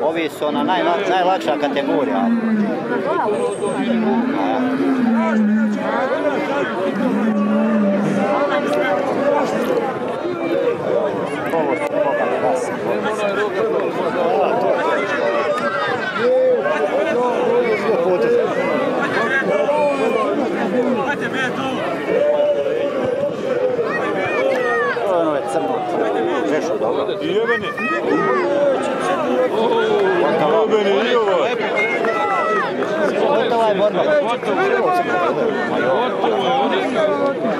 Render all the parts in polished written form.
Ovi su ona najlakša kategorija. Ono je crno. Žešo, dobro. I jebeni. Jebeni, i ovo. Gotova je borba.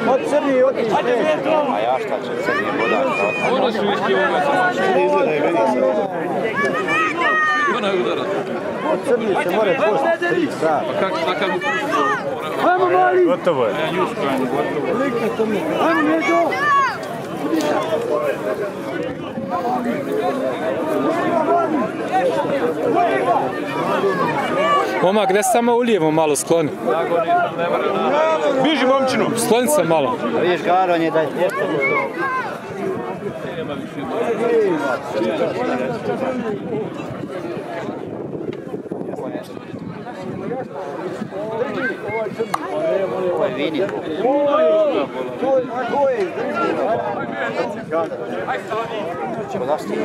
Od crni otiš. A ja šta će crni bodar? Ono su isti ovo. Izgleda i vidi se. Ono je udarac. Od crni se more posti 3 sata. Pa kako takav Ajmo mali! gotovo je. Ajmo mjeđo! Momak, gdje se samo ulijevo malo skloni? Biži momčinu! Skloni se malo. A vidiš garon je da je tjesto. Ovo je vini. Ćemo zaštiti.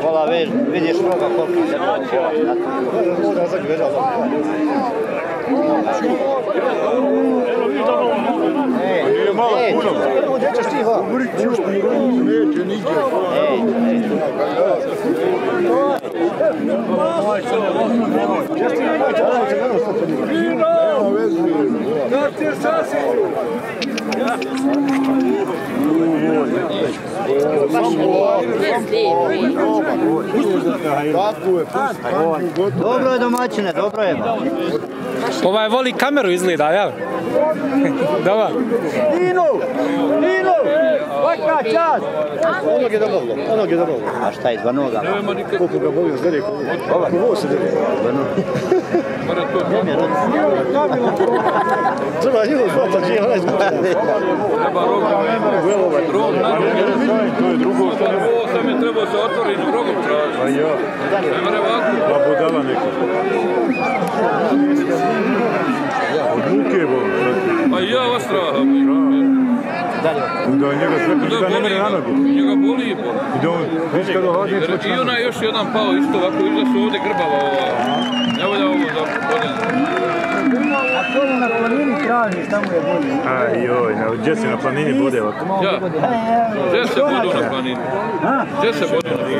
Hvala, vidiš roga koliko se Mora zagleda. Nije malo puno. Gdje ćeš ti va? Neće nigdje. Dobro je domaćine, dobro je. Ovaj voli kameru izgleda, jel? Dobar. Nino! Nino! Svaka čast! Onog je dobavljeno, onog je dobavljeno. A šta je, dva noga? Koliko ga bavio s delje, koliko se delje. Treba njegov zvata, čije onaj zvata. Treba rog. Rog, to je drugo. Ovo sam je trebao se otvoriti, rogom traži. A ja. Nema ovako. Pa budala neka. Od muke je bol. A ja vas straha. Da njega sve ne mere na nogu. Njega boli i boli. I da on, viš kada hodnije čovječ. I ona je još jedan pao isto ovako, vidio su ovdje grbava ova. Ne volja ovo za bolje. A to na planini tražiš, tamo je bolje. Aj joj, gdje si na planini bude ovako? Ja, gdje se budu na planini? Gdje se budu na planini?